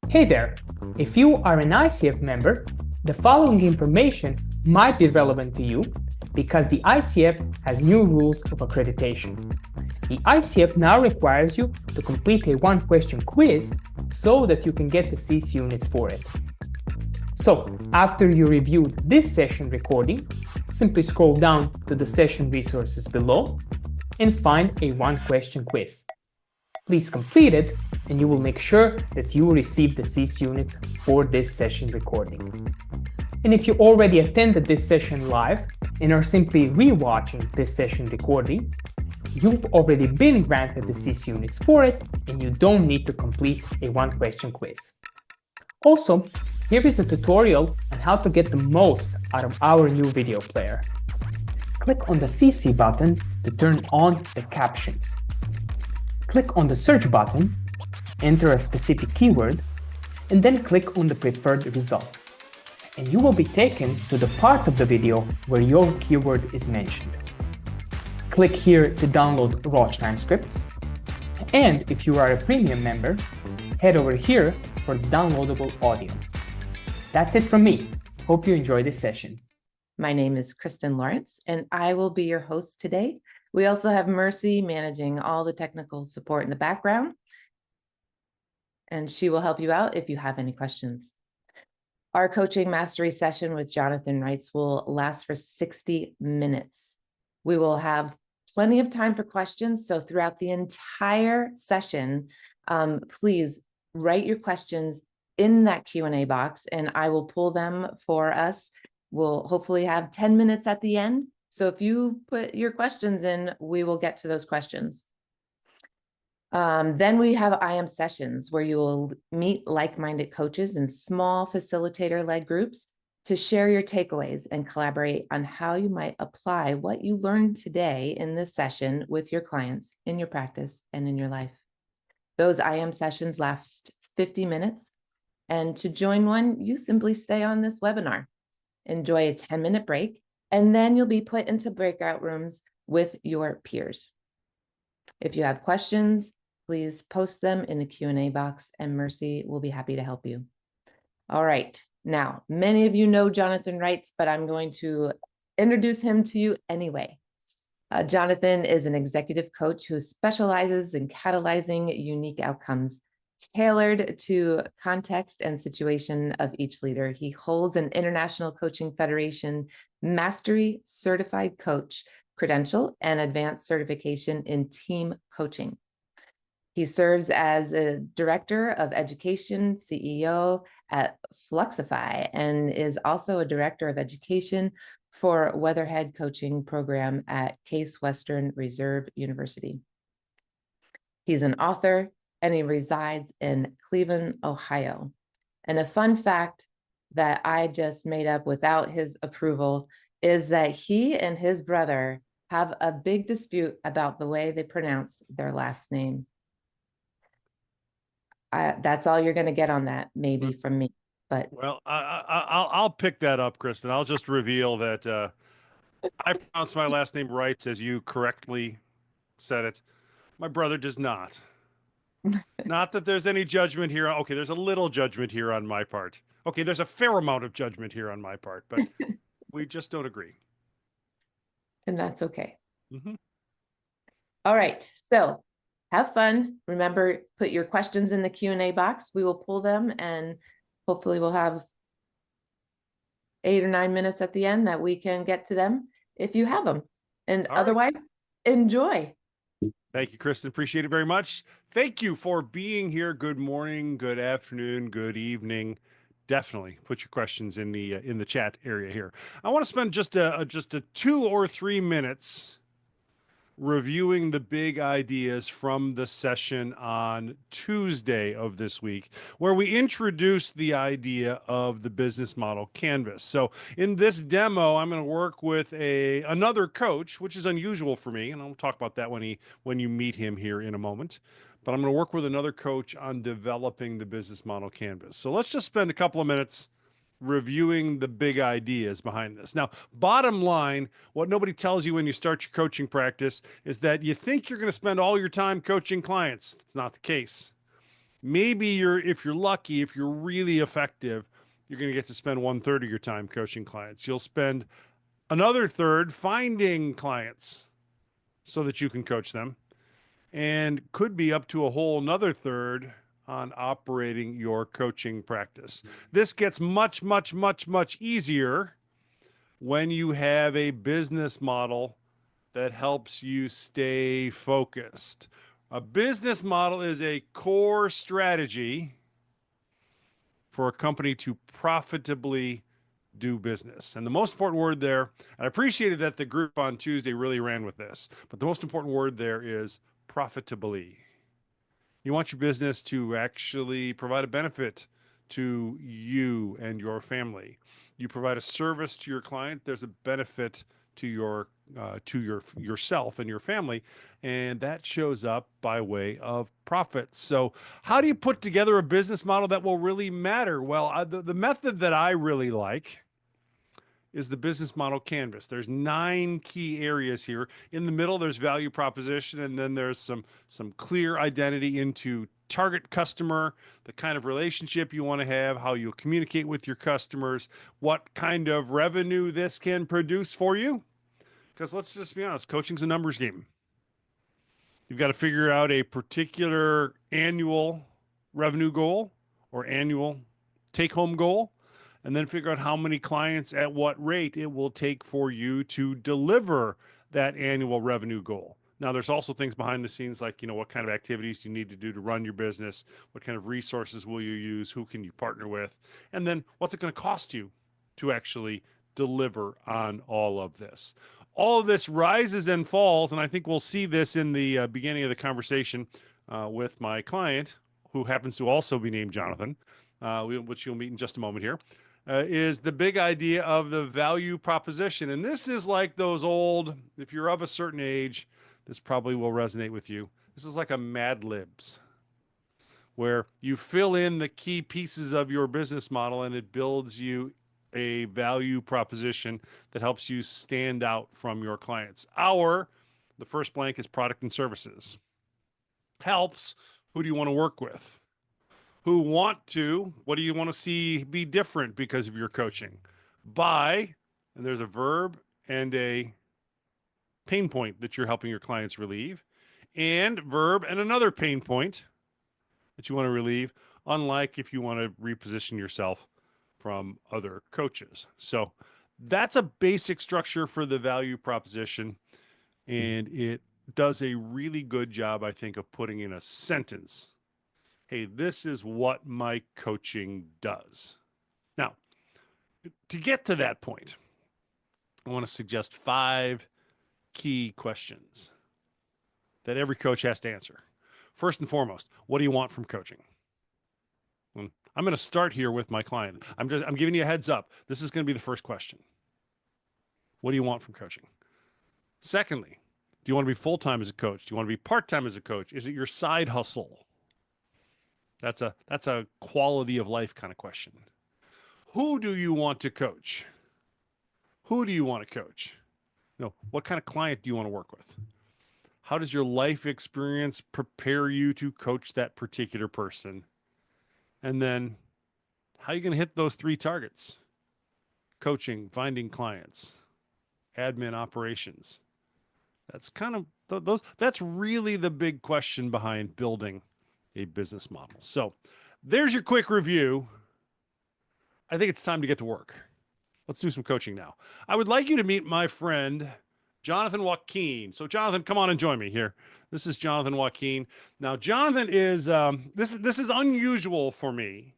Hey there! If you are an ICF member, the following information might be relevant to you because the ICF has new rules of accreditation. The ICF now requires you to complete a one-question quiz so that you can get the CC units for it. So, after you reviewed this session recording, simply scroll down to the session resources below and find a one-question quiz. Please complete it, and you will make sure that you will receive the CC units for this session recording. And if you already attended this session live and are simply re-watching this session recording, you've already been granted the CC units for it, and you don't need to complete a one-question quiz. Also, here is a tutorial on how to get the most out of our new video player. Click on the CC button to turn on the captions. Click on the search button, enter a specific keyword, and then click on the preferred result. And you will be taken to the part of the video where your keyword is mentioned. Click here to download raw transcripts. And if you are a premium member, head over here for the downloadable audio. That's it from me. Hope you enjoy this session. My name is Kristen Lawrence, and I will be your host today. We also have Mercy managing all the technical support in the background, and she will help you out if you have any questions. Our coaching mastery session with Jonathan Reitz will last for 60 minutes. We will have plenty of time for questions, so throughout the entire session, please write your questions in that Q&A box, and I will pull them for us. We'll hopefully have 10 minutes at the end. So if you put your questions in, we will get to those questions. Then we have IM sessions where you will meet like-minded coaches in small facilitator-led groups to share your takeaways and collaborate on how you might apply what you learned today in this session with your clients in your practice and in your life. Those IM sessions last 50 minutes. And to join one, you simply stay on this webinar. Enjoy a 10-minute break, and then you'll be put into breakout rooms with your peers. If you have questions, please post them in the Q&A box, and Mercy will be happy to help you. All right, now, many of you know Jonathan Reitz, but I'm going to introduce him to you anyway. Jonathan is an executive coach who specializes in catalyzing unique outcomes tailored to context and situation of each leader. He holds an International Coaching Federation Mastery Certified Coach credential and advanced certification in team coaching. He serves as a director of education, CEO at Fluxify, and is also a director of education for Weatherhead Coaching Program at Case Western Reserve University. He's an author, and he resides in Cleveland, Ohio. And a fun fact that I just made up without his approval is that he and his brother have a big dispute about the way they pronounce their last name. That's all you're going to get on that, maybe from me. But well, I'll pick that up, Kristen. I'll just reveal that I pronounce my last name Reitz as you correctly said it. My brother does not. Not that there's any judgment here. Okay, there's a little judgment here on my part. Okay, there's a fair amount of judgment here on my part, but we just don't agree. And that's okay. Mm-hmm. All right, so have fun. Remember, put your questions in the Q&A box. We will pull them, and hopefully we'll have 8 or 9 minutes at the end that we can get to them if you have them. And otherwise, enjoy. Thank you, Kristen. Appreciate it very much. Thank you for being here. Good morning, good afternoon, good evening. Definitely put your questions in the chat area here. I want to spend just a 2 or 3 minutes reviewing the big ideas from the session on Tuesday of this week, where we introduced the idea of the business model canvas. So in this demo, I'm going to work with another coach, which is unusual for me, and I'll talk about that when you meet him here in a moment. But I'm going to work with another coach on developing the business model canvas. So let's just spend a couple of minutes reviewing the big ideas behind this. Now, bottom line, what nobody tells you when you start your coaching practice is that you think you're going to spend all your time coaching clients. It's not the case. Maybe if you're lucky, if you're really effective, you're going to get to spend 1/3 of your time coaching clients. You'll spend another third finding clients so that you can coach them, and could be up to a whole another third on operating your coaching practice. This gets much, much, much, much easier when you have a business model that helps you stay focused. A business model is a core strategy for a company to profitably do business. And the most important word there, and I appreciated that the group on Tuesday really ran with this, but the most important word there is profitably. You want your business to actually provide a benefit to you and your family. You provide a service to your client, there's a benefit to yourself and your family, and that shows up by way of profits. So how do you put together a business model that will really matter? Well, the method that I really like is the business model canvas. There's 9 key areas here. In the middle, there's value proposition, and then there's some clear identity into target customer, the kind of relationship you want to have, how you'll communicate with your customers, what kind of revenue this can produce for you. Because let's just be honest, coaching's a numbers game. You've got to figure out a particular annual revenue goal or annual take-home goal, and then figure out how many clients at what rate it will take for you to deliver that annual revenue goal. Now, there's also things behind the scenes like, what kind of activities you need to do to run your business, what kind of resources will you use, who can you partner with, and then what's it going to cost you to actually deliver on all of this. All of this rises and falls, and I think we'll see this in the beginning of the conversation with my client, who happens to also be named Jonathan, which you'll meet in just a moment here. Is the big idea of the value proposition. And this is like those old, if you're of a certain age, this probably will resonate with you. This is like a Mad Libs, where you fill in the key pieces of your business model and it builds you a value proposition that helps you stand out from your clients. The first blank is product and services. Helps, who do you want to work with? What do you want to see be different because of your coaching? Buy, and there's a verb and a pain point that you're helping your clients relieve, and verb and another pain point that you want to relieve, unlike if you want to reposition yourself from other coaches. So that's a basic structure for the value proposition, and it does a really good job, I think, of putting in a sentence, hey, this is what my coaching does. Now, to get to that point, I want to suggest 5 key questions that every coach has to answer. First and foremost, what do you want from coaching? I'm going to start here with my client. I'm giving you a heads up. This is going to be the first question. What do you want from coaching? Secondly, do you want to be full-time as a coach? Do you want to be part-time as a coach? Is it your side hustle? That's a quality of life kind of question. Who do you want to coach? Who do you want to coach? What kind of client do you want to work with? How does your life experience prepare you to coach that particular person? And then how are you going to hit those 3 targets? Coaching, finding clients, admin, operations. That's kind of that's really the big question behind building a business model. So there's your quick review. I think it's time to get to work. Let's do some coaching now. I would like you to meet my friend, Jonathan Wakeen. So Jonathan, come on and join me here. This is Jonathan Wakeen. Now, Jonathan is, this is unusual for me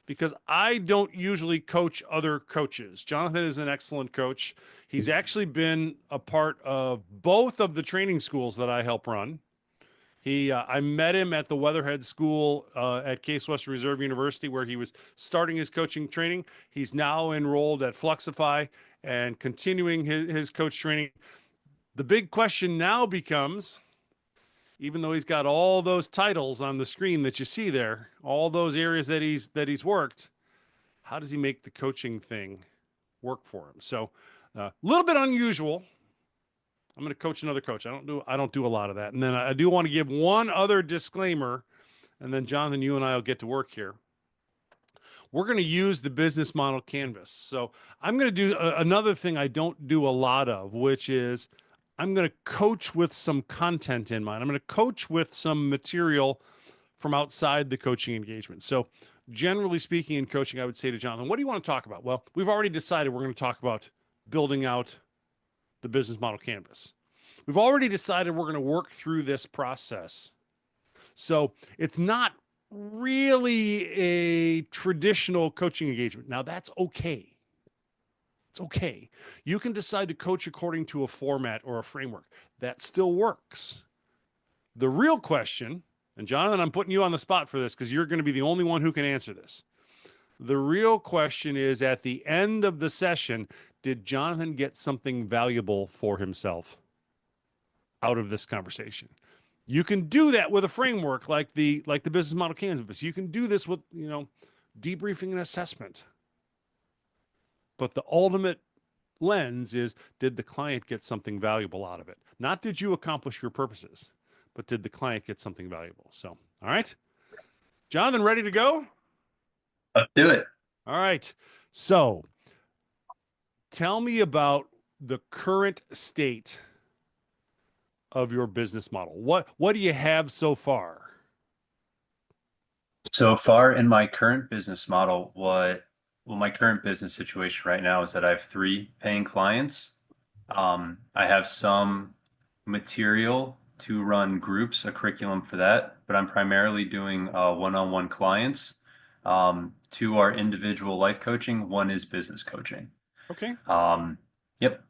because I don't usually coach other coaches. Jonathan is an excellent coach. He's actually been a part of both of the training schools that I help run. I met him at the Weatherhead School at Case Western Reserve University, where he was starting his coaching training. He's now enrolled at Fluxify and continuing his coach training. The big question now becomes, even though he's got all those titles on the screen that you see there, all those areas that he's worked, how does he make the coaching thing work for him? So a little bit unusual. I'm going to coach another coach. I don't do a lot of that. And then I do want to give one other disclaimer and then Jonathan, you and I will get to work here. We're going to use the business model canvas. So I'm going to do another thing I don't do a lot of, which is I'm going to coach with some content in mind. I'm going to coach with some material from outside the coaching engagement. So generally speaking in coaching, I would say to Jonathan, what do you want to talk about? Well, we've already decided we're going to talk about building out the business model canvas. We've already decided we're going to work through this process. So it's not really a traditional coaching engagement. Now that's okay. It's okay. You can decide to coach according to a format or a framework. That still works. The real question, and Jonathan, I'm putting you on the spot for this because you're going to be the only one who can answer this. The real question is, at the end of the session, did Jonathan get something valuable for himself out of this conversation? You can do that with a framework like the business model canvas. You can do this with, debriefing and assessment. But the ultimate lens is, did the client get something valuable out of it? Not did you accomplish your purposes, but did the client get something valuable? So, all right. Jonathan, ready to go? Let's do it. All right. So tell me about the current state of your business model. What do you have so far? So far in my current business model, my current business situation right now is that I have 3 paying clients. I have some material to run groups, a curriculum for that, but I'm primarily doing one-on-one clients. 2 are individual life coaching, 1 is business coaching. Okay. Yep.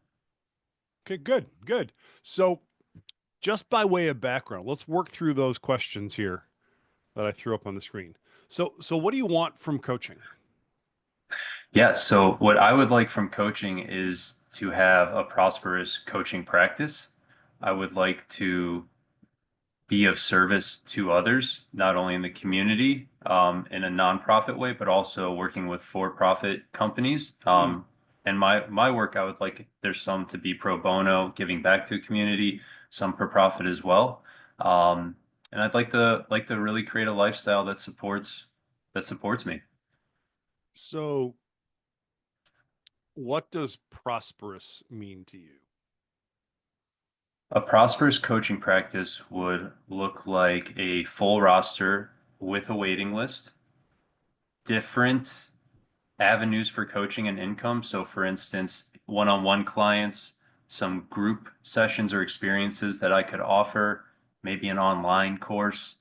Okay, good. So just by way of background, let's work through those questions here that I threw up on the screen. So what do you want from coaching? Yeah, so what I would like from coaching is to have a prosperous coaching practice. I would like to be of service to others, not only in the community, in a nonprofit way, but also working with for-profit companies. And my work, I would like, there's some to be pro bono, giving back to the community, some for profit as well. And I'd like to really create a lifestyle that supports me. So what does prosperous mean to you? A prosperous coaching practice would look like a full roster with a waiting list, different avenues for coaching and income. So for instance, one-on-one clients, some group sessions or experiences that I could offer, maybe an online course,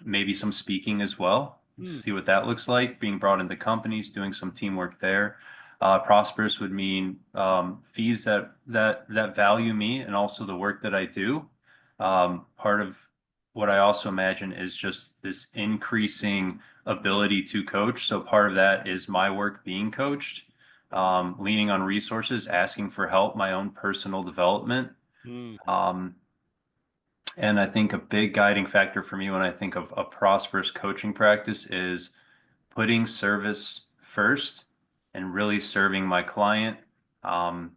maybe some speaking as well. See what that looks like, being brought into companies, doing some teamwork there. Prosperous would mean fees that value me and also the work that I do. Part of what I also imagine is just this increasing ability to coach. So part of that is my work being coached, leaning on resources, asking for help, my own personal development. And I think a big guiding factor for me when I think of a prosperous coaching practice is putting service first and really serving my client, and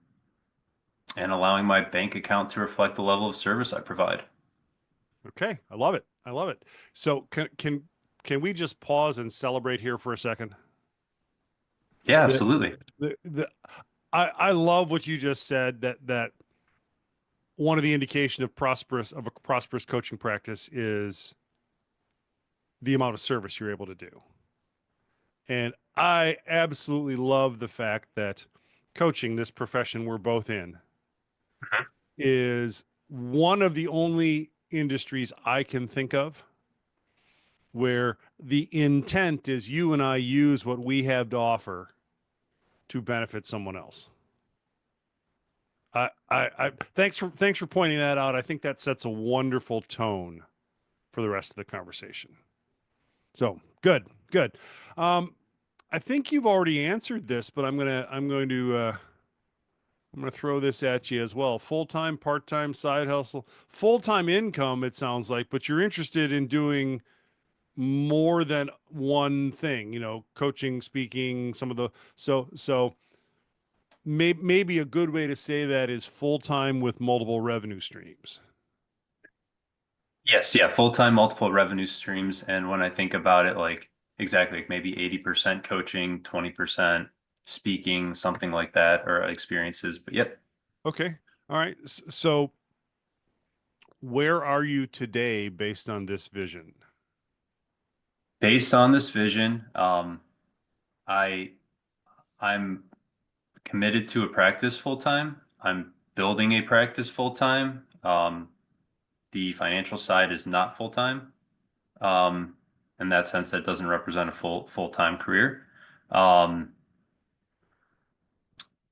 allowing my bank account to reflect the level of service I provide. Okay, I love it. So can we just pause and celebrate here for a second? Yeah, absolutely. I love what you just said, that one of the indication of a prosperous coaching practice is the amount of service you're able to do. And I absolutely love the fact that coaching, this profession we're both in, is one of the only industries I can think of where the intent is you and I use what we have to offer to benefit someone else. Thanks for pointing that out. I think that sets a wonderful tone for the rest of the conversation. So good. I think you've already answered this, but I'm going to throw this at you as well. Full-time, part-time, side hustle, full-time income, it sounds like, but you're interested in doing more than one thing, coaching, speaking, some of the, so maybe a good way to say that is full-time with multiple revenue streams. Yes, yeah, full-time, multiple revenue streams. And when I think about it, like exactly, like maybe 80% coaching, 20% speaking, something like that, or experiences. But yep. Okay. All right. So where are you today based on this vision? Based on this vision, I I'm committed to a practice full time. I'm building a practice full time. The financial side is not full time. In that sense, that doesn't represent a full-time career. Um,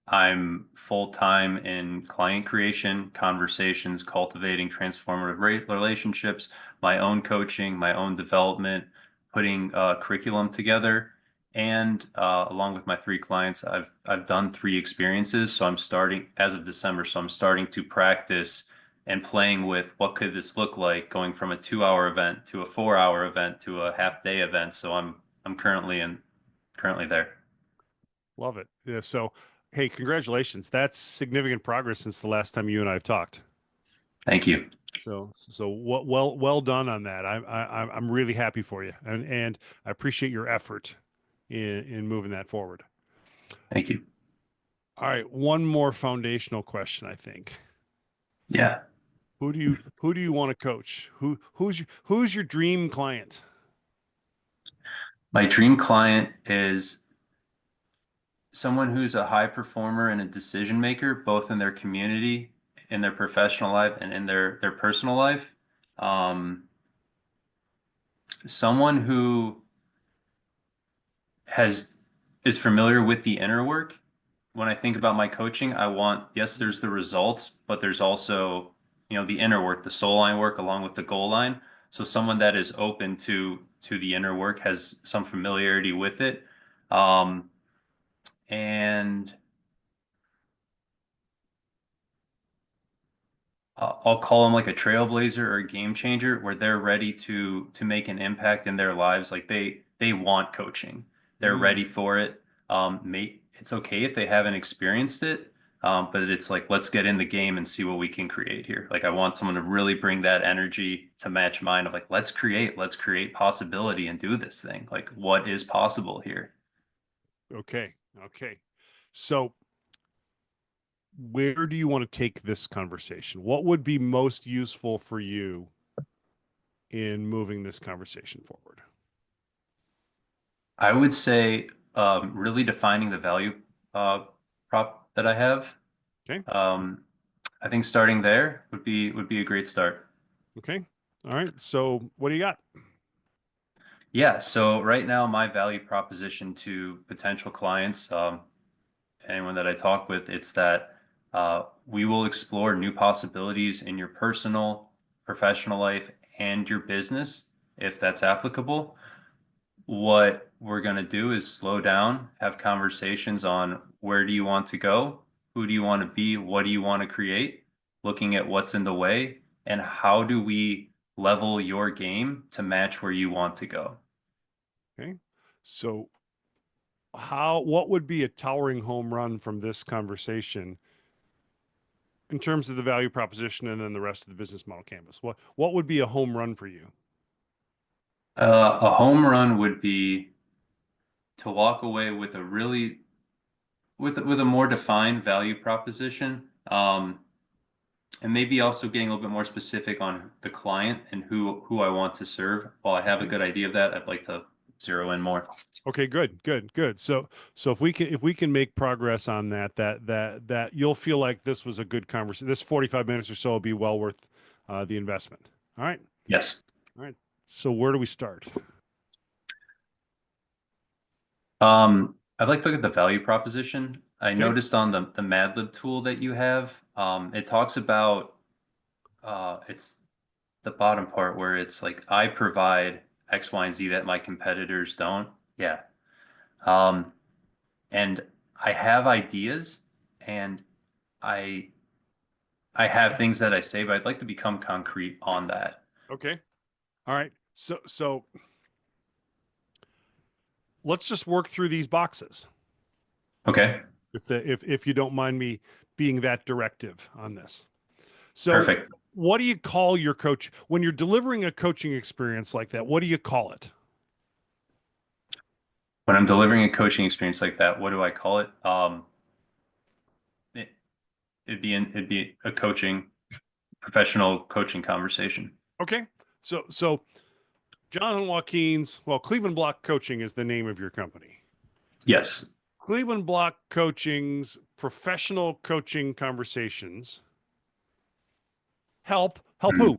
I'm full-time in client creation, conversations, cultivating transformative relationships, my own coaching, my own development, putting curriculum together. And along with my 3 clients, I've done 3 experiences. So I'm starting as of December. So I'm starting to practice and playing with what could this look like going from a 2-hour event to a 4-hour event to a half-day event. So I'm currently there. Love it. Yeah. So, hey, congratulations. That's significant progress since the last time you and I have talked. Thank you. So well done on that. I'm really happy for you, and I appreciate your effort in moving that forward. Thank you. All right, one more foundational question, I think. Yeah. Who do you want to coach? Who's your dream client? My dream client is someone who's a high performer and a decision maker, both in their community, in their professional life, and in their personal life. Someone who is familiar with the inner work. When I think about my coaching, I want, yes, there's the results, but there's also, the inner work, the soul line work along with the goal line. So someone that is open to the inner work, has some familiarity with it. And I'll call them like a trailblazer or a game changer, where they're ready to make an impact in their lives. Like they want coaching, they're ready for it. It's okay if they haven't experienced it, but it's like, let's get in the game and see what we can create here. Like I want someone to really bring that energy to match mine of like, let's create possibility and do this thing. Like what is possible here? Okay. So where do you want to take this conversation? What would be most useful for you in moving this conversation forward? I would say really defining the value prop that I have. Okay. I think starting there would be a great start. Okay. All right. So what do you got? Yeah. So right now, my value proposition to potential clients, anyone that I talk with, it's that we will explore new possibilities in your personal, professional life, and your business, if that's applicable. What we're going to do is slow down, have conversations on where do you want to go? Who do you want to be? What do you want to create? Looking at what's in the way, and how do we level your game to match where you want to go? Okay. So what would be a towering home run from this conversation in terms of the value proposition and then the rest of the business model canvas? What would be a home run for you? A home run would be to walk away with with a more defined value proposition, and maybe also getting a little bit more specific on the client and who I want to serve. While I have a good idea of that, I'd like to zero in more. Okay, good. So if we can make progress on that you'll feel like this was a good conversation. This 45 minutes or so will be well worth the investment. All right. Yes. All right. So where do we start? I'd like to look at the value proposition. I Okay. noticed on the Madlib tool that you have, it talks about it's the bottom part where it's like, I provide X, Y, and Z that my competitors don't. Yeah. And I have ideas, and I I have things that I say, but I'd like to become concrete on that. Okay. All right. So let's just work through these boxes. Okay. If you don't mind me being that directive on this. So Perfect. what do you call your coach when you're delivering a coaching experience like that? What do you call it? When I'm delivering a coaching experience like that, what do I call it? It, it'd be a professional coaching conversation. Okay. So Jonathan Wakeen's, well, Cleveland Block Coaching is the name of your company. Yes. Cleveland Block Coaching's professional coaching conversations help who?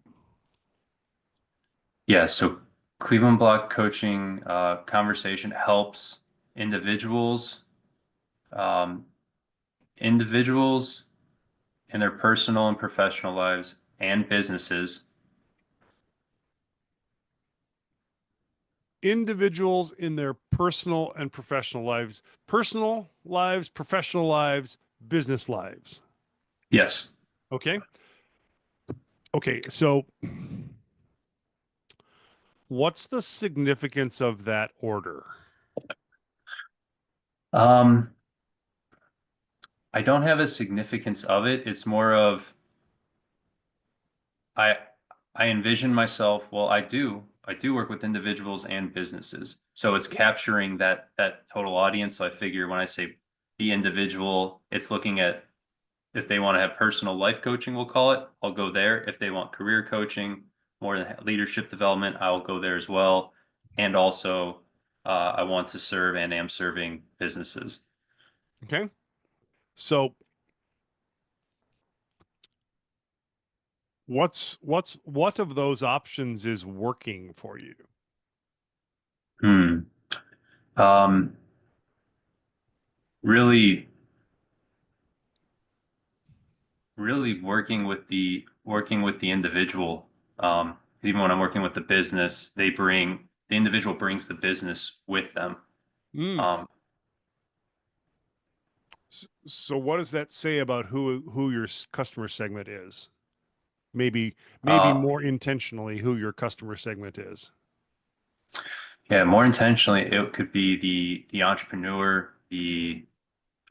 Yeah. So Cleveland Block Coaching conversation helps individuals, um, individuals in their personal and professional lives and businesses. Individuals in their personal and professional lives, professional lives, business lives. Yes. Okay. Okay. So what's the significance of that order? I don't have a significance of it. It's more of I I envision myself, well, I do work with individuals and businesses. So it's capturing that total audience. So I figure when I say the individual, it's looking at if they want to have personal life coaching, we'll call it, I'll go there. If they want career coaching, more than leadership development, I'll go there as well. And also, I want to serve and am serving businesses. Okay. So what of those options is working for you? Hmm. Um, really, really working with the individual. Even when I'm working with the business, the individual brings the business with them. Mm. So what does that say about who your customer segment is? Maybe Uh, more intentionally who your customer segment is. yeah, more intentionally, it could be the entrepreneur,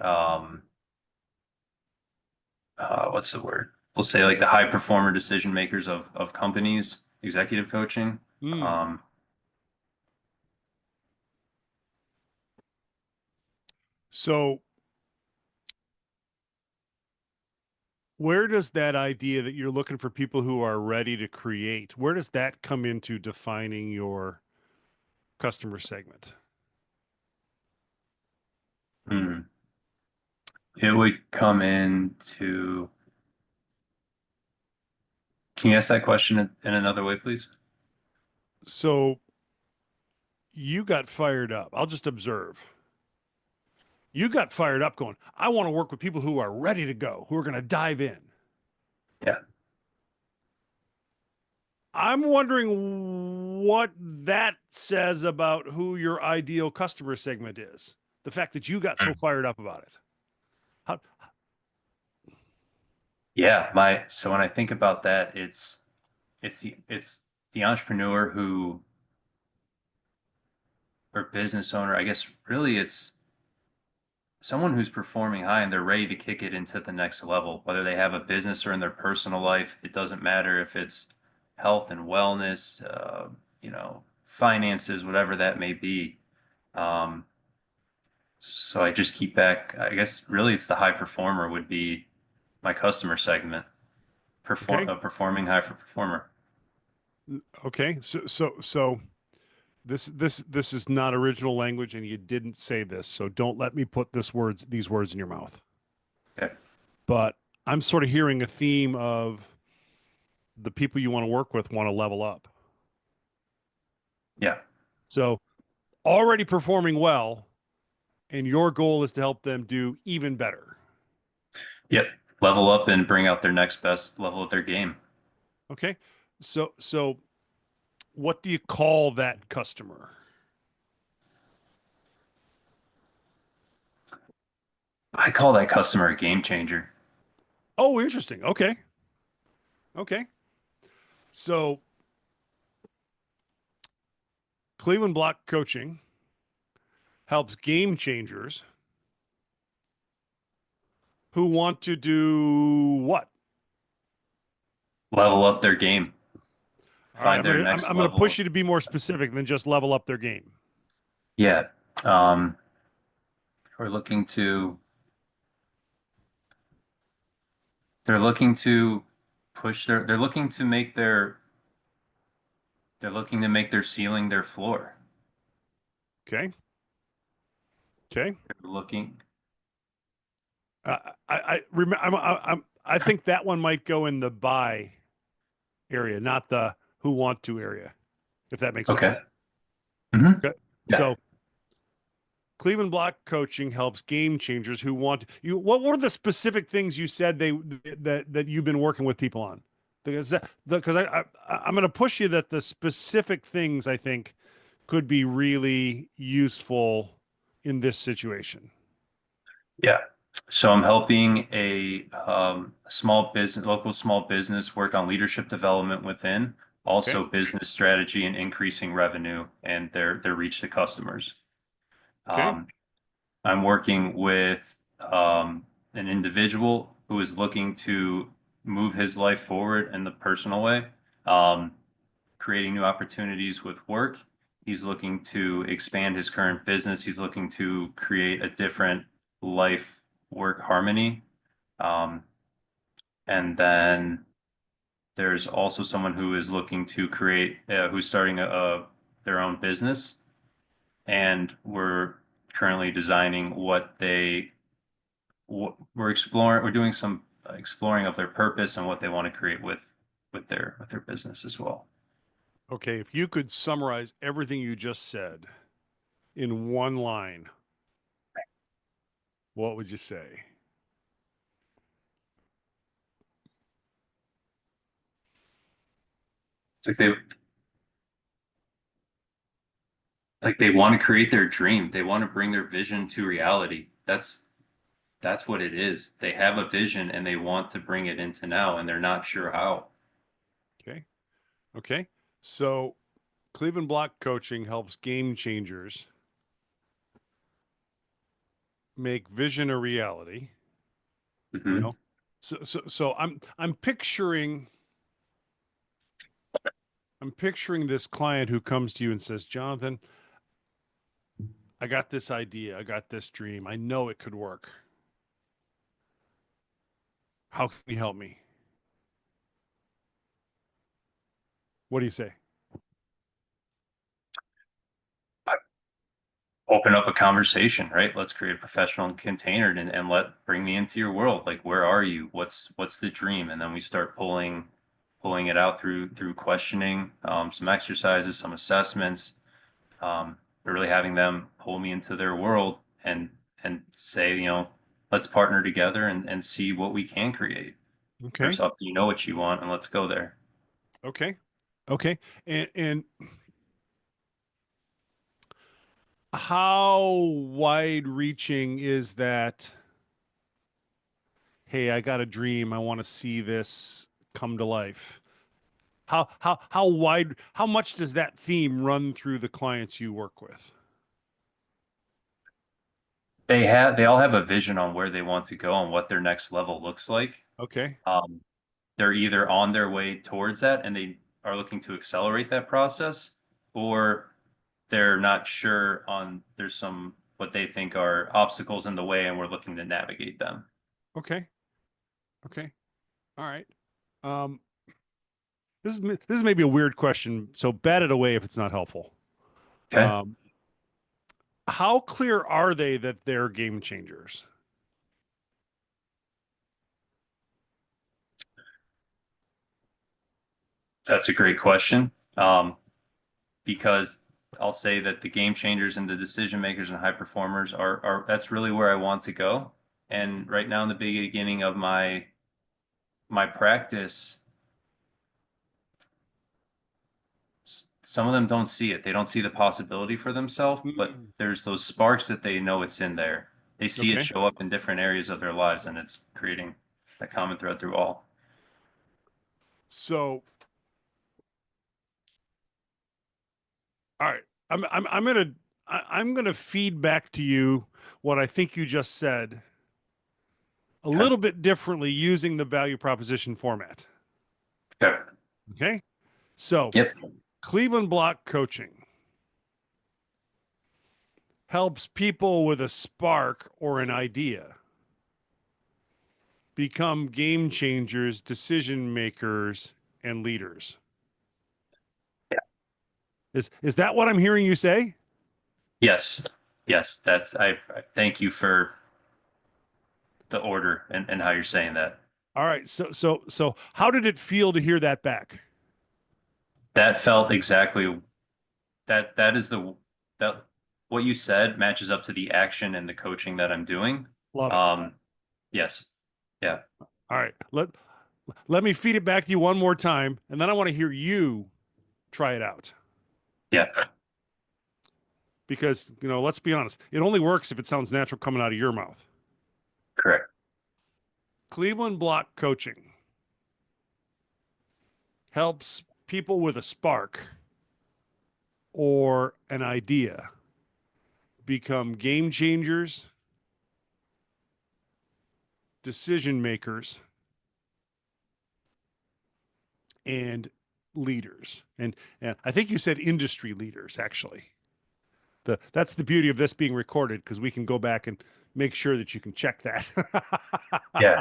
um, what's the word? We'll say like the high performer decision makers of companies, executive coaching. Mm. Um, So where does that idea that you're looking for people who are ready to create, where does that come into defining your customer segment? hmm. It would come into, can you ask that question in another way, please? So you got fired up. I'll just observe. You got fired up going, I want to work with people who are ready to go, who are going to dive in. Yeah. I'm wondering what that says about who your ideal customer segment is. The fact that you got so fired up about it. How, Yeah, so when I think about that, it's the entrepreneur who or business owner, I guess really it's someone who's performing high and they're ready to kick it into the next level, whether they have a business or in their personal life. It doesn't matter if it's health and wellness, finances, whatever that may be. Um, so I just keep back, I guess really it's the high performer would be my customer segment, okay. a performing high performer. Okay. So this is not original language and you didn't say this. So don't let me put these words in your mouth. Okay. But I'm sort of hearing a theme of the people you want to work with want to level up. Yeah. So already performing well, and your goal is to help them do even better. Yep. Level up and bring out their next best level of their game. Okay. So what do you call that customer? I call that customer a game changer. Oh, interesting. Okay. Okay. So Cleveland Block Coaching helps game changers who want to do what? Level up their game, All right, find their next I'm gonna push level. you to be more specific than just level up their game. Yeah. Um, we're looking to, they're looking to push they're looking to make they're looking to make their ceiling their floor. Okay. Okay. They're looking, I think that one might go in the buy area, not the who want to area, if that makes okay. sense. Hmm. Okay. Yeah. So Cleveland Block Coaching helps game changers who want you. What were the specific things you said that you've been working with people on? Because I'm going to push you that the specific things I think could be really useful in this situation. Yeah. So I'm helping a small business, local small business work on leadership development within, Okay. also business strategy and increasing revenue and their reach to customers. Okay. Um, I'm working with an individual who is looking to move his life forward in the personal way, um, creating new opportunities with work. He's looking to expand his current business. He's looking to create a different life work harmony. Um, and then there's also someone who is looking to create, who's starting their own business. And we're currently designing we're exploring, we're doing some exploring of their purpose and what they want to create with their business as well. Okay. If you could summarize everything you just said in one line, what would you say? It's like they want to create their dream. They want to bring their vision to reality. That's what it is. They have a vision and they want to bring it into now and they're not sure how. Okay. Okay. So Cleveland Block Coaching helps game changers make vision a reality. You Hmm. know, so I'm picturing this client who comes to you and says, Jonathan, I got this idea, I got this dream, I know it could work. How can you help me? What do you say? Open up a conversation, right? Let's create a professional container and bring me into your world. Like, where are you? What's the dream? And then we start pulling it out through questioning, some exercises, some assessments, but really having them pull me into their world and say, let's partner together and see what we can create. Okay. First off, you know what you want, and let's go there. Okay. Okay. And how wide reaching is that? Hey, I got a dream. I want to see this come to life. How wide, how much does that theme run through the clients you work with? They all have a vision on where they want to go and what their next level looks like. Okay. Um, they're either on their way towards that and they are looking to accelerate that process, or they're not sure on there's some what they think are obstacles in the way and we're looking to navigate them. Okay. Okay. All right. Um, this is maybe a weird question, so bat it away if it's not helpful. Okay. Um, how clear are they that they're game changers? That's a great question. Because I'll say that the game changers and the decision makers and high performers are that's really where I want to go. And right now in the beginning of my practice, some of them don't see it. They don't see the possibility for themselves, but Mm. there's those sparks that they know it's in there. They see it Okay. show up in different areas of their lives, and it's creating a common thread through all. So, all right, I'm gonna I'm gonna feed back to you what I think you just said a Okay. little bit differently using the value proposition format. Okay. Okay. So Yep. Cleveland block coaching helps people with a spark or an idea become game changers, decision makers, and leaders. Yeah. Is that what I'm hearing you say? Yes. Yes. I thank you for the order and how you're saying that. All right. So how did it feel to hear that back? That felt exactly that is that what you said matches up to the action and the coaching that I'm doing. Love it. Yes. Yeah. All right. Let me feed it back to you one more time, and then I want to hear you try it out. Yeah. Because, let's be honest, it only works if it sounds natural coming out of your mouth. Correct. Cleveland block coaching helps people with a spark or an idea become game changers, decision makers, and leaders. And I think you said industry leaders, actually. That's the beauty of this being recorded, because we can go back and make sure that you can check that. Yeah.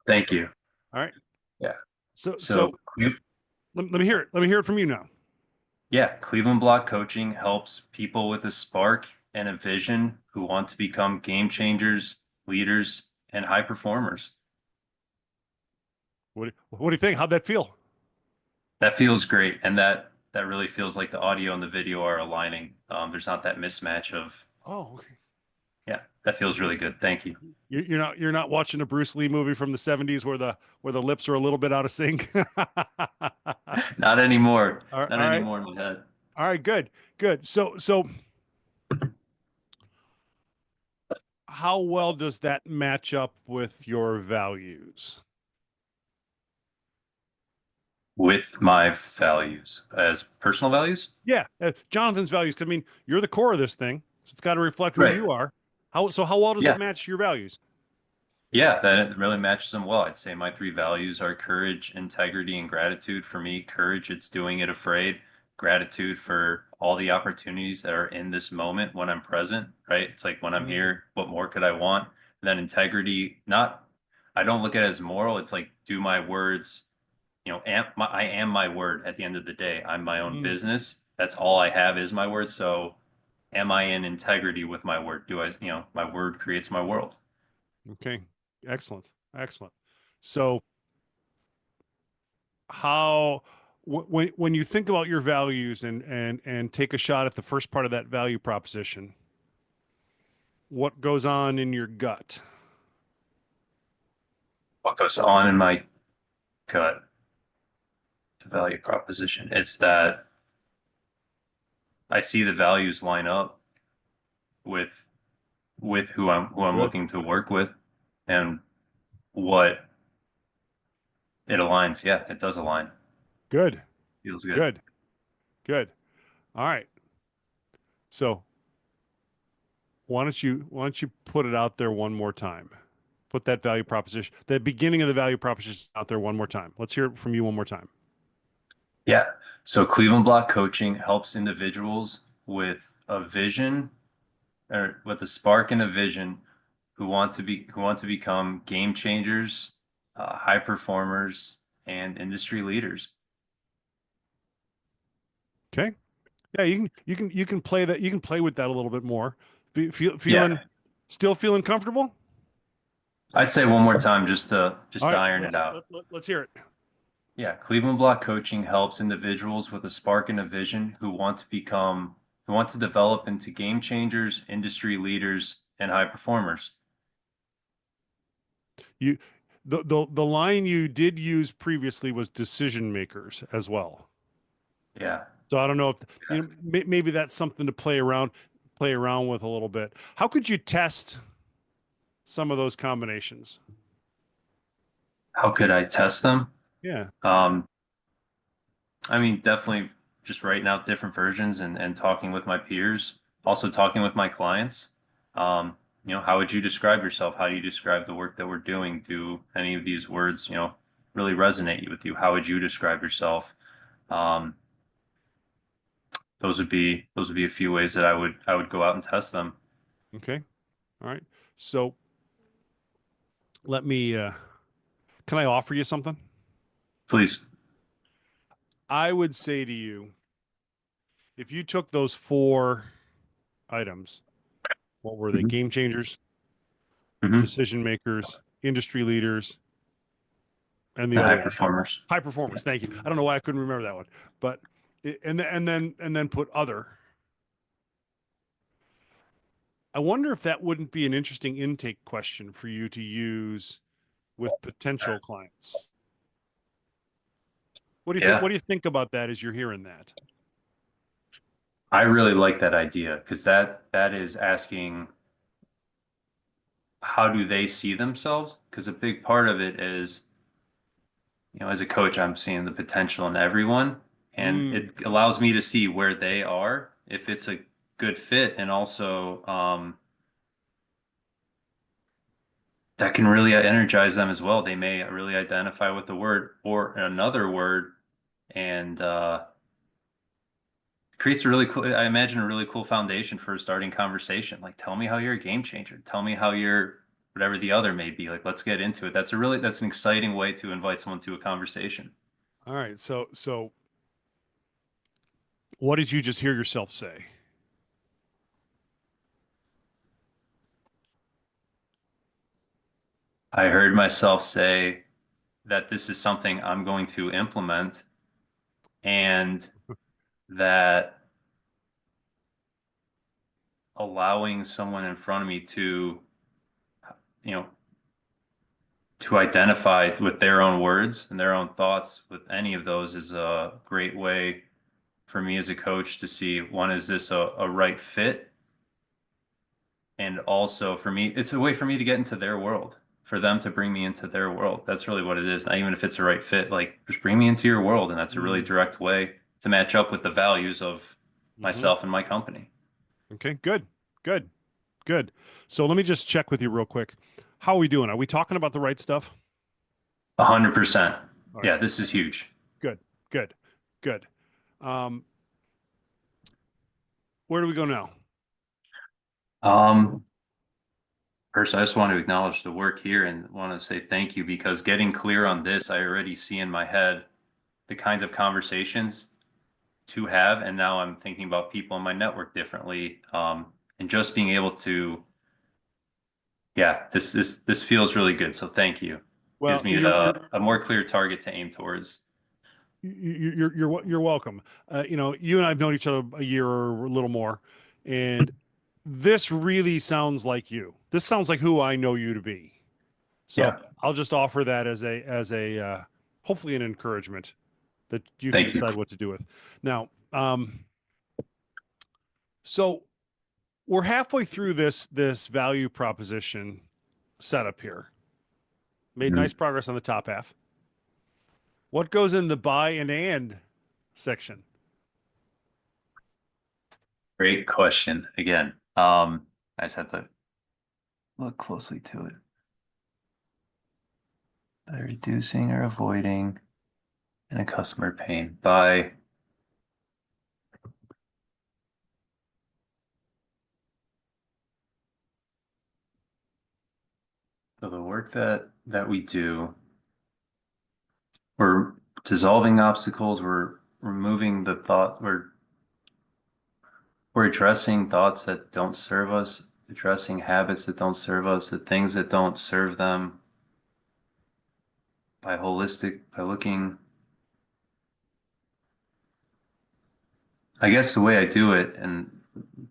Thank you. All right. Yeah. So So let me hear it. Let me hear it from you now. yeah, Cleveland block coaching helps people with a spark and a vision who want to become game changers, leaders, and high performers. What do you think? How'd that feel? That feels great, and that really feels like the audio and the video are aligning. There's not that mismatch of Oh, okay. yeah. That feels really good. Thank you. You're not watching a Bruce Lee movie from the 70s where the lips are a little bit out of sync. Not anymore. All Not right. anymore in my head. All right, good. So how well does that match up with your values? With my values as personal values. Yeah, Jonathan's values. 'Cause, I mean, you're the core of this thing, so it's got to reflect who Right. you are. How well does Yeah. it match your values? Yeah, that really matches them well. I'd say my three values are courage, integrity, and gratitude. For me, courage, it's doing it afraid. Gratitude for all the opportunities that are in this moment when I'm present, right? It's like when I'm here, what more could I want? And then integrity, I don't look at it as moral. It's like, do my words, I am my word at the end of the day. I'm my own business. That's all I have is my word. So am I in integrity with my word? My word creates my world. Okay, excellent. So how when you think about your values and take a shot at the first part of that value proposition, what goes on in your gut? What goes on in my gut, the value proposition? It's that I see the values line up with who I'm Good. looking to work with and what it aligns. Yeah, it does align. Good. Feels good. Good. Good. All right. So why don't you put it out there one more time? Put that value proposition, the beginning of the value proposition out there one more time. Let's hear it from you one more time. Yeah. So Cleveland block coaching helps individuals with a vision or with a spark and a vision who want to become game changers, high performers, and industry leaders. Okay. Yeah, you can play that. You can play with that a little bit more. Yeah. Still feeling comfortable? I'd say one more time just to All right, iron it out. let's hear it. Yeah, Cleveland block coaching helps individuals with a spark and a vision who want to develop into game changers, industry leaders, and high performers. You the line you did use previously was decision makers as well. Yeah. So I don't know if maybe that's something to play around with a little bit. How could you test some of those combinations? How could I test them? Yeah. Um, I mean, definitely just writing out different versions and talking with my peers, also talking with my clients. Um, how would you describe yourself? How do you describe the work that we're doing? Do any of these words, really resonate with you? How would you describe yourself? Those would be a few ways that I would go out and test them. Okay. All right. So let me, can I offer you something? Please. I would say to you, if you took those 4 items, what were they? Mhm. Game changers, Mhm. decision makers, industry leaders, and the The other high one, performers. high performers. Thank you. I don't know why I couldn't remember that one, but and then put other. I wonder if that wouldn't be an interesting intake question for you to use with potential clients. What do you think? Yeah. What do you think about that as you're hearing that? I really like that idea because that is asking how do they see themselves? Because a big part of it is, as a coach, I'm seeing the potential in everyone, and Mm, it allows me to see where they are, if it's a good fit, and also that can really energize them as well. They may really identify with the word or another word, and creates a really cool, I imagine, a really cool foundation for a starting conversation. Like, tell me how you're a game changer. Tell me how you're whatever the other may be. Like, let's get into it. That's an exciting way to invite someone to a conversation. all right. So what did you just hear yourself say? I heard myself say that this is something I'm going to implement, and that allowing someone in front of me to, you know, to identify with their own words and their own thoughts with any of those is a great way for me as a coach to see, one, is this a right fit? And also for me, it's a way for me to get into their world, for them to bring me into their world. That's really what it is. Not even if it's a right fit, like just bring me into your world. And that's a really Mm, direct way to match up with the values of hmm. myself and my company. Okay. Good. Good. Good. So let me just check with you real quick. How are we doing? Are we talking about the right stuff? 100%. All right. Yeah, this is huge. Good. Good. Good. Um, where do we go now? Um, First, I just want to acknowledge the work here and want to say thank you, because getting clear on this, I already see in my head the kinds of conversations to have. And now I'm thinking about people in my network differently. And just being able to, yeah, this feels really good. So thank you. Gives Well, me a more clear target to aim towards. you're welcome. You and I've known each other a year or a little more, and this really sounds like you. This sounds like who I know you to be. So Yeah, I'll just offer that as a hopefully an encouragement that you can thank you. decide what to do with. Now, so we're halfway through this value proposition setup here. Made Mhm. nice progress on the top half. What goes in the buy and section? Great question. Again, I just have to look closely to it. By reducing or avoiding and a customer pain by so the work that we do, we're dissolving obstacles, we're removing the thought, we're addressing thoughts that don't serve us, addressing habits that don't serve us, the things that don't serve them, by looking. I guess the way I do it, and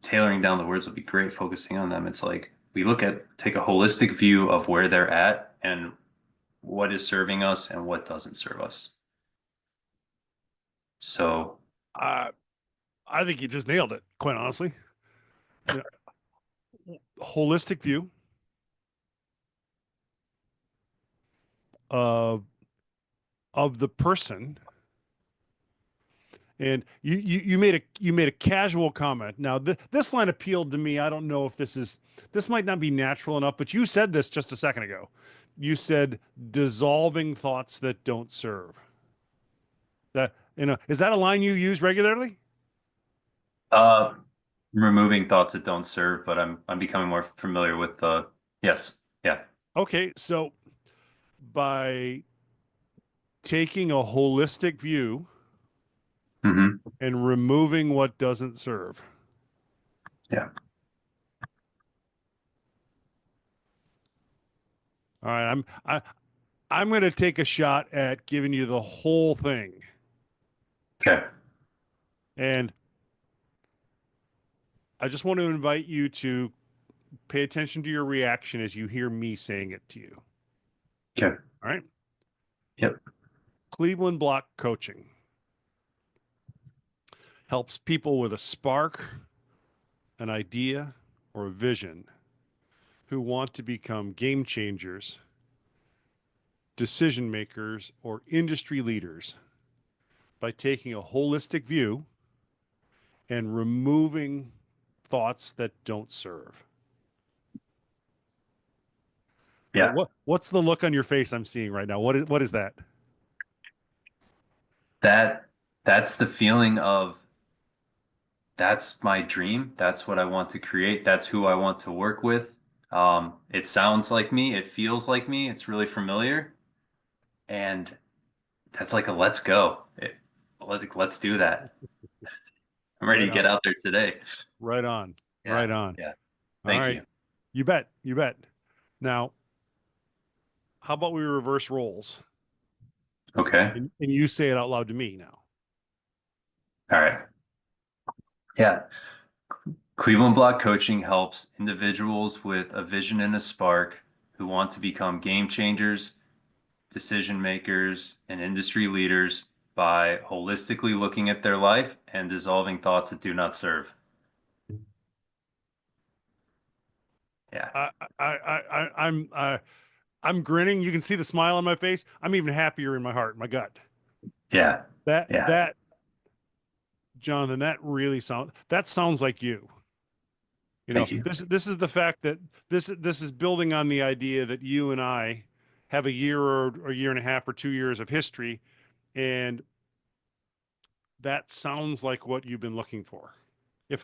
tailoring down the words would be great, focusing on them. It's like we take a holistic view of where they're at and what is serving us and what doesn't serve us. So, Uh, I think you just nailed it, quite honestly. You holistic view of the person And you made a casual comment. Now this line appealed to me. I don't know if this might not be natural enough, but you said this just a second ago. You said dissolving thoughts that don't serve. That is that a line you use regularly? Uh, Removing thoughts that don't serve, but I'm becoming more familiar with yes. Yeah. Okay, so by taking a holistic view Hmm. and removing what doesn't serve. Yeah. All right, I'm going to take a shot at giving you the whole thing. Okay. And I just want to invite you to pay attention to your reaction as you hear me saying it to you. Okay. All right? Yep. Cleveland block coaching helps people with a spark, an idea, or a vision who want to become game changers, decision makers, or industry leaders by taking a holistic view and removing thoughts that don't serve. All right, Yeah. what's the look on your face I'm seeing right now? What is that? That's the feeling of that's my dream. That's what I want to create. That's who I want to work with. It sounds like me. It feels like me. It's really familiar. And that's like a let's go. Let's do that. I'm ready Right to get on. out there today. Right on. Yeah. Right on. Yeah. All Thank right. you. You bet. You bet. Now, how about we reverse roles Okay. and you say it out loud to me now? All right. Yeah. Cleveland Block Coaching helps individuals with a vision and a spark who want to become game changers, decision makers, and industry leaders by holistically looking at their life and dissolving thoughts that do not serve. Yeah. I'm grinning. You can see the smile on my face. I'm even happier in my heart, my gut. Yeah. That Yeah. that Jonathan, that sounds like you. You know, Thank you. this is the fact that this is building on the idea that you and I have a year or a year and a half or 2 years of history, and that sounds like what you've been looking for. Yeah.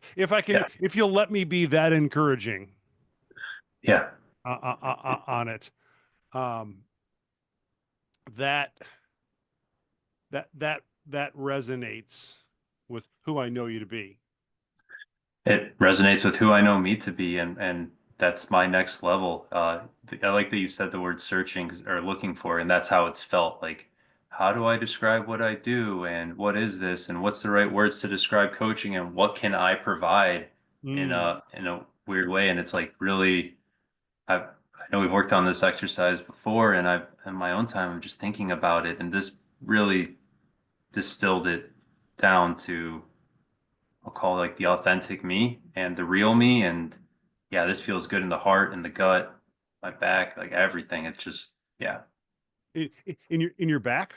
If you'll let me be that encouraging Yeah. on it, um, that that resonates with who I know you to be. It resonates with who I know me to be, and that's my next level. I like that you said the word searching or looking for, and that's how it's felt. Like, how do I describe what I do, and what is this, and what's the right words to describe coaching, and what can I provide Mm, in a weird way? And it's like really, I know we've worked on this exercise before, and I've in my own time, I'm just thinking about it, and this really distilled it down to I'll call it like the authentic me and the real me. And yeah, this feels good in the heart and the gut, my back, like everything. It's just, yeah. in your back.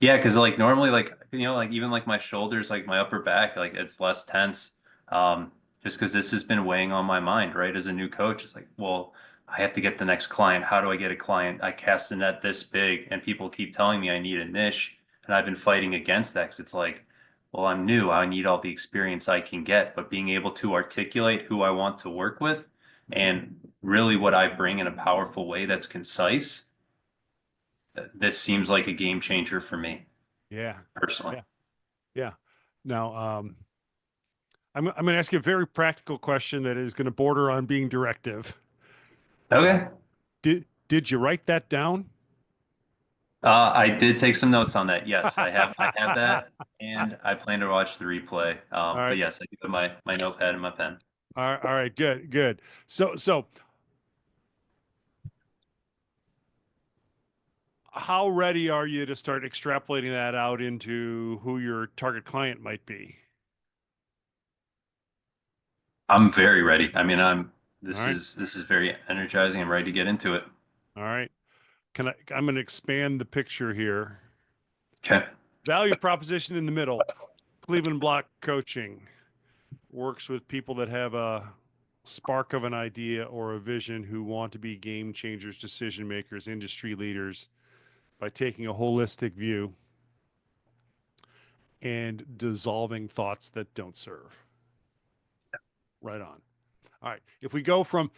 Yeah, because like normally, like like even like my shoulders, like my upper back, like it's less tense. Um, just because this has been weighing on my mind, right? As a new coach, it's like, well, I have to get the next client. How do I get a client? I cast a net this big, and people keep telling me I need a niche, and I've been fighting against that because it's like, well, I'm new. I need all the experience I can get, but being able to articulate who I want to work with and really what I bring in a powerful way that's concise, this seems like a game changer for me Yeah, personally. yeah, yeah. Now, I'm going to ask you a very practical question that is going to border on being directive. Okay. Did you write that down? I did take some notes on that. Yes, I have that, and I plan to watch the replay. All But right. yes, I do have my notepad and my pen. All right, good, good. So how ready are you to start extrapolating that out into who your target client might be? I'm very ready. I mean, All right, this is very energizing. I'm ready to get into it. all right. I'm going to expand the picture here. Okay. Value proposition in the middle. Cleveland Block Coaching works with people that have a spark of an idea or a vision who want to be game changers, decision makers, industry leaders by taking a holistic view and dissolving thoughts that don't serve. Right on. All right. If we go from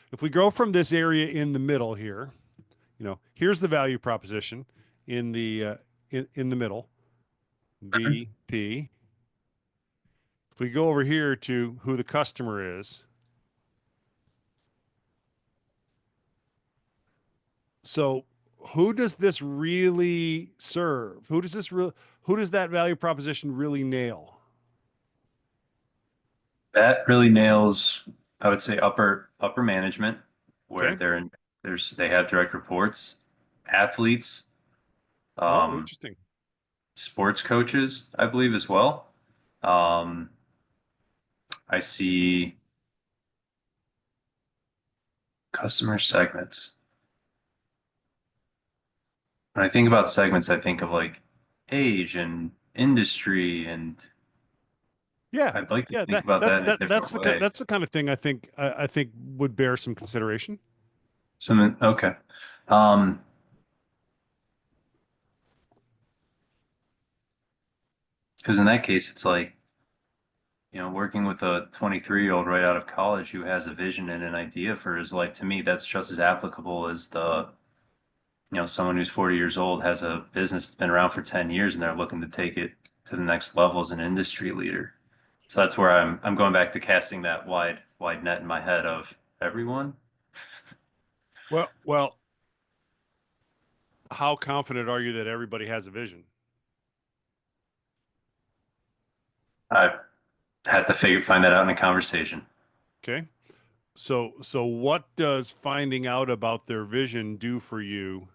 this area in the middle here, here's the value proposition in the in the middle. VP. If we go over here to who the customer is, so who does this really serve? Who does that value proposition really nail? That really nails, I would say, upper management, where Okay. they have direct reports, athletes, Oh, um, interesting. sports coaches, I believe as well. I see customer segments. When I think about segments, I think of like age and industry, and Yeah. I'd like to Yeah, think about that in a that's different way. that's the kind of thing I think would bear some consideration. Okay. Um, because in that case, it's like, working with a 23-year-old right out of college who has a vision and an idea for his life, to me, that's just as applicable as someone who's 40 years old has a business that's been around for 10 years and they're looking to take it to the next level as an industry leader. So that's where I'm going back to casting that wide net in my head of everyone. Well, how confident are you that everybody has a vision? I had to find that out in a conversation. Okay. So what does finding out about their vision do for you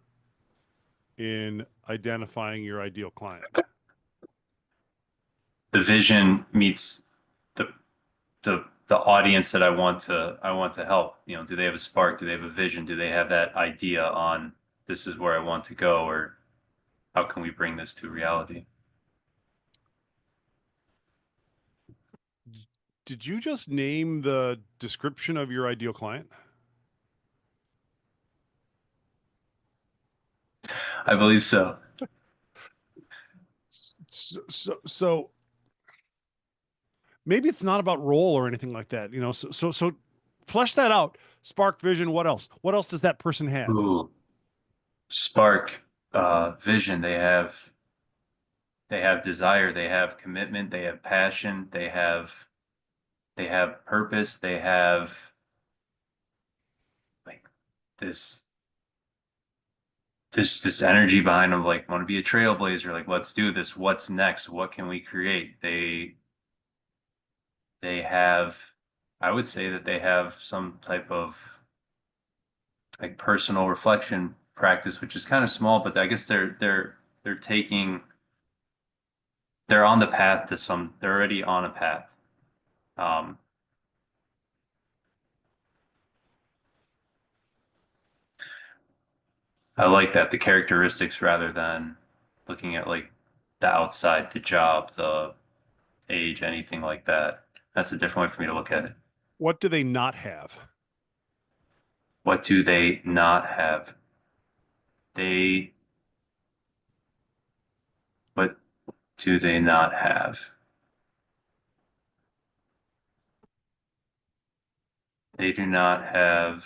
in identifying your ideal client? The vision meets the the audience that I want to help. Do they have a spark? Do they have a vision? Do they have that idea on this is where I want to go, or how can we bring this to reality? Did you just name the description of your ideal client? I believe so. So maybe it's not about role or anything like that, so flesh that out. Spark, vision, what else? What else does that person have? Ooh, spark, vision. They have desire. They have commitment. They have passion. They have purpose. They have like this this energy behind them, like want to be a trailblazer, like let's do this. What's next? What can we create? They have, I would say that they have some type of like personal reflection practice, which is kind of small, but I guess they're taking they're on the path to they're already on a path. Um, I like that, the characteristics rather than looking at like the outside, the job, the age, anything like that. That's a different way for me to look at it. What do they not have? What do they not have? They, what do they not have? They do not have,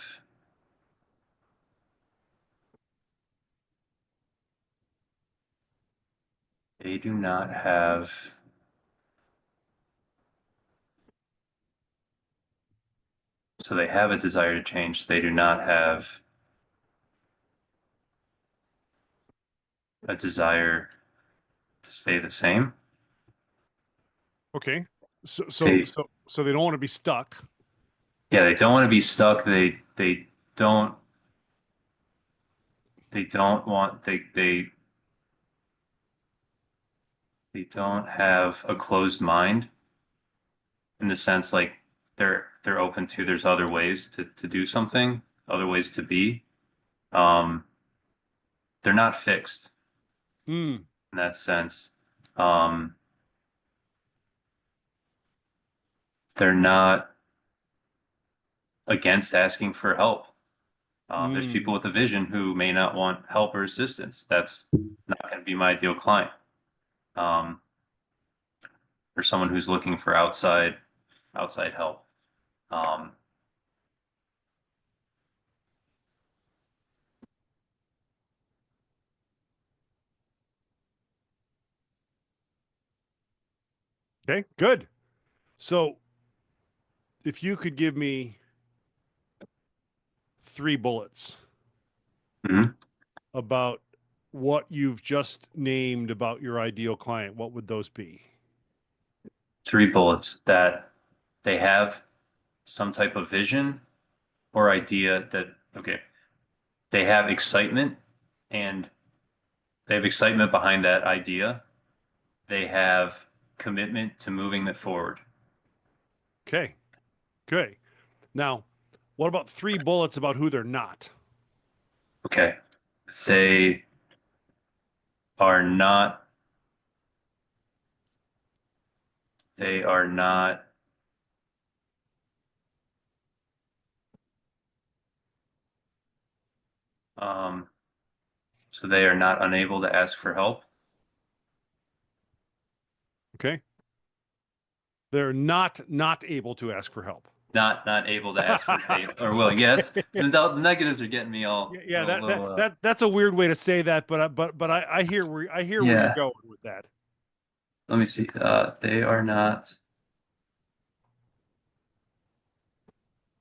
they do not have, so they have a desire to change. They do not have a desire to stay the same. Okay. They, So they don't want to be stuck. yeah, they don't want to be stuck. Don't, they don't want, they don't have a closed mind in the sense like they're open to there's other ways to do something, other ways to be. Um, they're not fixed Hmm. in that sense. They're not against asking for help. There's people with a vision who may not want help or assistance. That's not going to be my ideal client. Or someone who's looking for outside help. Okay, good. So if you could give me 3 bullets Mhm. about what you've just named about your ideal client, what would those be? 3 bullets: that they have some type of vision or idea that, okay, they have excitement and they have excitement behind that idea. They have commitment to moving it forward. Okay, okay. Now, what about 3 bullets about who they're not? Okay. They are not, they are not, so they are not unable to ask for help. Okay. They're not able to ask for help. Not able to ask for help or willing. Yeah, that's, the negatives are getting me all Yeah, a little, that's a weird way to say that, but I hear where where you're yeah. going with that. Let me see. They are not,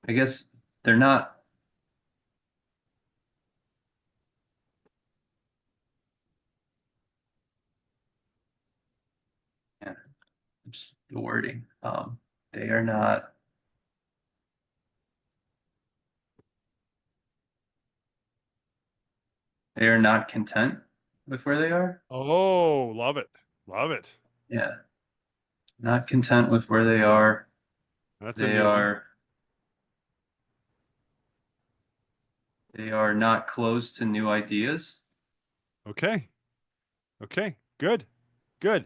I guess they're not, yeah, it's the wording. They are not, they are not content with where they are. Oh, love it. Love it. Yeah. Not content with where they are. That's a They new one. are, they are not closed to new ideas. Okay. Okay. Good. Good.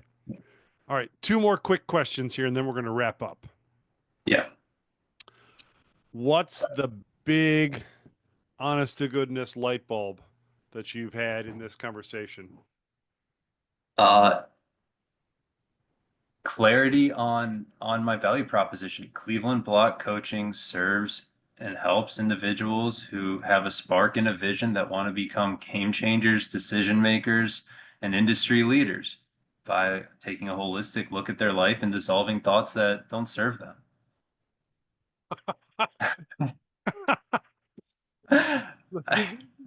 All right. 2 more quick questions here, and then we're going to wrap up. Yeah. What's the big, honest to goodness light bulb that you've had in this conversation? Clarity on my value proposition. Cleveland Block Coaching serves and helps individuals who have a spark and a vision that want to become game changers, decision makers, and industry leaders by taking a holistic look at their life and dissolving thoughts that don't serve them.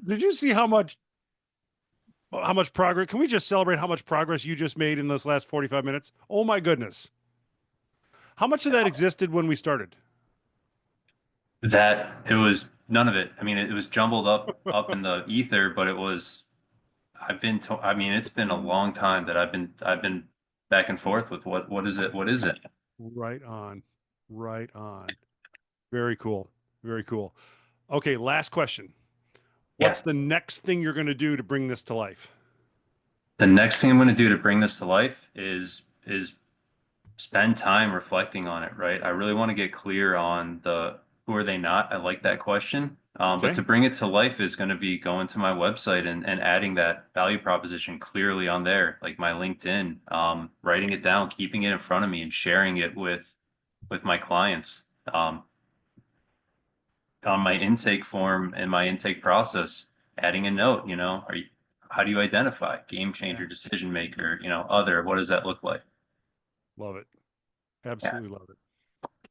Did you see how much progress? Can we just celebrate how much progress you just made in this last 45 minutes? Oh my goodness. How much of that existed when we started? That it was none of it. I mean, it was jumbled up in the ether, but it was, I mean, it's been a long time that I've been back and forth with what is it? What is it? Right on. Right on. Very cool. Very cool. Okay, last question. What's Yeah. the next thing you're going to do to bring this to life? The next thing I'm going to do to bring this to life is spend time reflecting on it, right? I really want to get clear on the who are they not? I like that question. But Okay. to bring it to life is going to be going to my website and adding that value proposition clearly on there, like my LinkedIn, writing it down, keeping it in front of me, and sharing it with my clients. On my intake form and my intake process, adding a note, how do you identify game changer, decision maker, other, what does that look like? Love it. Yeah. Absolutely love it.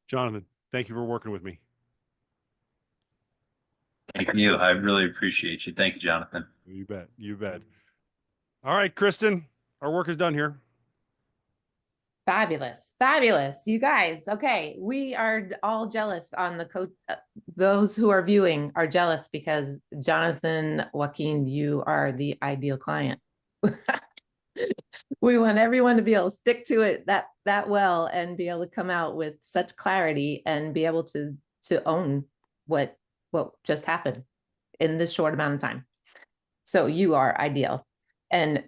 Jonathan, thank you for working with me. Thank you. I really appreciate you. Thank you, Jonathan. You bet. You bet. All right, Kristen, our work is done here. Fabulous. Fabulous. You guys. Okay. We are all jealous on the coach. Those who are viewing are jealous because Jonathan, Wakeen, you are the ideal client. We want everyone to be able to stick to it that well and be able to come out with such clarity and be able to own what just happened in this short amount of time. So you are ideal. And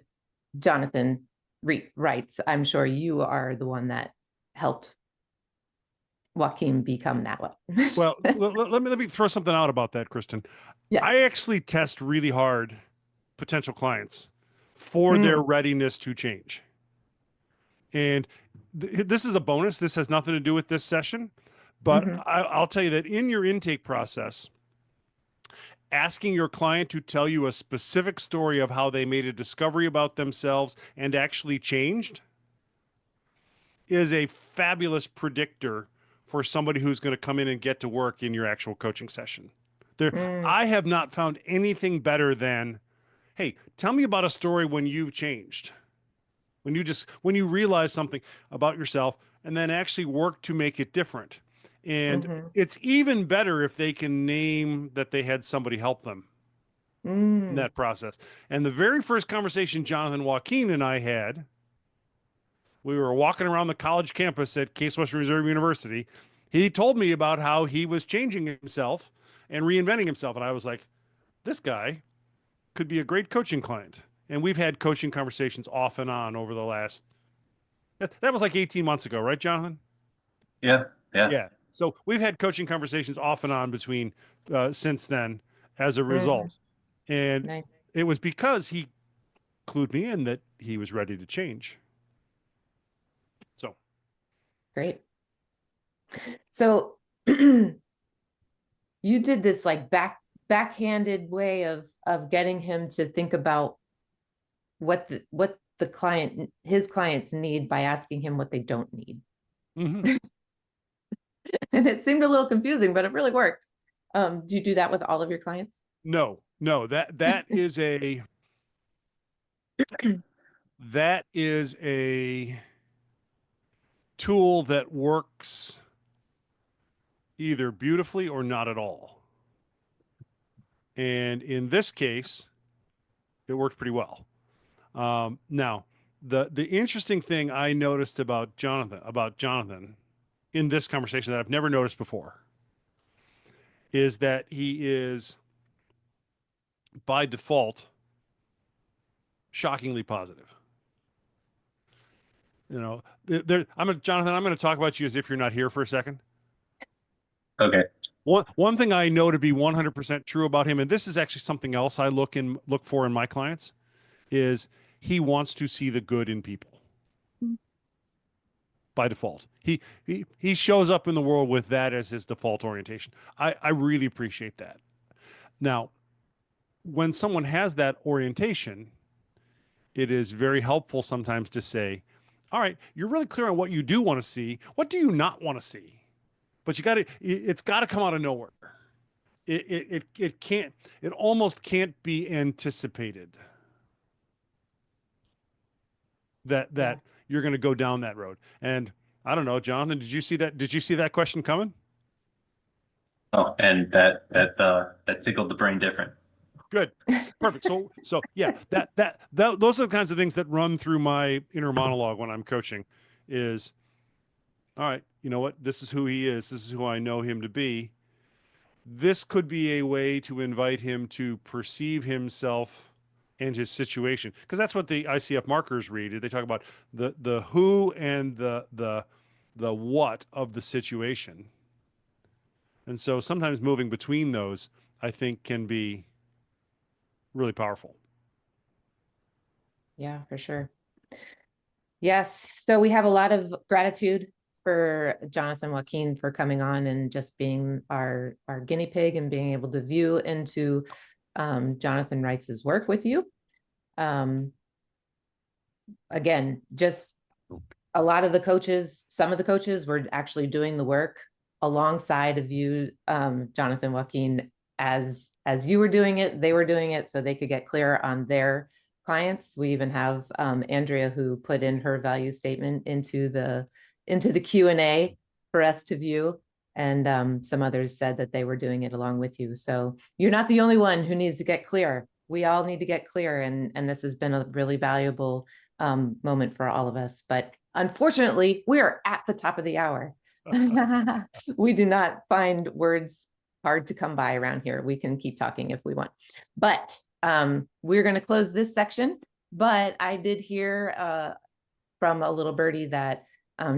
Jonathan, Reitz, I'm sure you are the one that helped Wakeen become that way. Well, let me throw something out about that, Kristen. Yeah. I actually test really hard potential clients for their readiness to change. And this is a bonus. This has nothing to do with this session, but I'll tell you that in your intake process, asking your client to tell you a specific story of how they made a discovery about themselves and actually changed is a fabulous predictor for somebody who's going to come in and get to work in your actual coaching session. I have not found anything better than, hey, tell me about a story when you've changed. When you realize something about yourself and then actually work to make it different. And it's even better if they can name that they had somebody help them in that process. And the very first conversation Jonathan Wakeen and I had, we were walking around the college campus at Case Western Reserve University. He told me about how he was changing himself and reinventing himself. And I was like, this guy could be a great coaching client. And we've had coaching conversations off and on over the last, that was like 18 months ago, right, Jonathan? Yeah. So we've had coaching conversations off and on between since then as a result. And it was because he clued me in that he was ready to change. So. Great. So you did this like backhanded way of getting him to think about what the client, his clients need by asking him what they don't need. And it seemed a little confusing, but it really worked. Do you do that with all of your clients? No, that is a tool that works either beautifully or not at all. And in this case, it worked pretty well. Now, the interesting thing I noticed about Jonathan in this conversation that I've never noticed before is that he is by default shockingly positive. You know, Jonathan, I'm going to talk about you as if you're not here for a second. Okay. One thing I know to be 100% true about him, and this is actually something else I look for in my clients, is he wants to see the good in people. By default, he shows up in the world with that as his default orientation. I really appreciate that. Now, when someone has that orientation, it is very helpful sometimes to say, all right, you're really clear on what you do want to see. What do you not want to see? But it's got to come out of nowhere. It almost can't be anticipated that you're going to go down that road. And I don't know, Jonathan, did you see that question coming? Oh, and that tickled the brain different. Good. Perfect. So yeah, those are the kinds of things that run through my inner monologue when I'm coaching is, all right, you know what? This is who he is. This is who I know him to be. This could be a way to invite him to perceive himself and his situation, because that's what the ICF markers read. They talk about the who and the what of the situation. And so sometimes moving between those, I think, can be really powerful. Yeah, for sure. Yes. So we have a lot of gratitude for Jonathan Wakeen for coming on and just being our guinea pig and being able to view into Jonathan Reitz's work with you. Again, just a lot of the coaches, some of the coaches were actually doing the work alongside of you, Jonathan Wakeen, as you were doing it, they were doing it so they could get clear on their clients. We even have Andrea, who put in her value statement into the Q&A for us to view. And some others said that they were doing it along with you. So you're not the only one who needs to get clear. We all need to get clear. And this has been a really valuable moment for all of us. But unfortunately, we are at the top of the hour. We do not find words hard to come by around here. We can keep talking if we want. But we're going to close this section. But I did hear from a little birdie that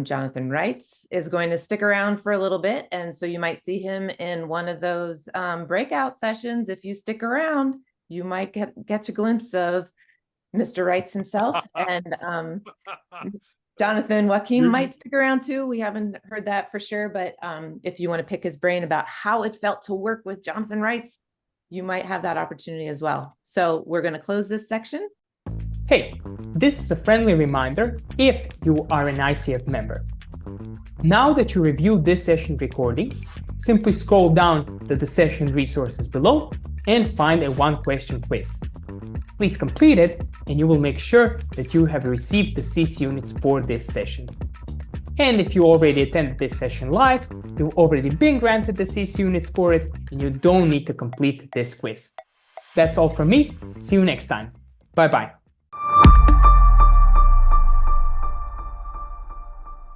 Jonathan Reitz is going to stick around for a little bit. And so you might see him in one of those breakout sessions. If you stick around, you might get a glimpse of Mr. Reitz himself. And Jonathan Wakeen might stick around too. We haven't heard that for sure. But if you want to pick his brain about how it felt to work with Jonathan Reitz, you might have that opportunity as well. So we're going to close this section. Hey, this is a friendly reminder if you are an ICF member. Now that you reviewed this session recording, simply scroll down to the session resources below and find a one-question quiz. Please complete it and you will make sure that you have received the CC units for this session. And if you already attended this session live, you've already been granted the CC units for it and you don't need to complete this quiz. That's all from me. See you next time. Bye-bye.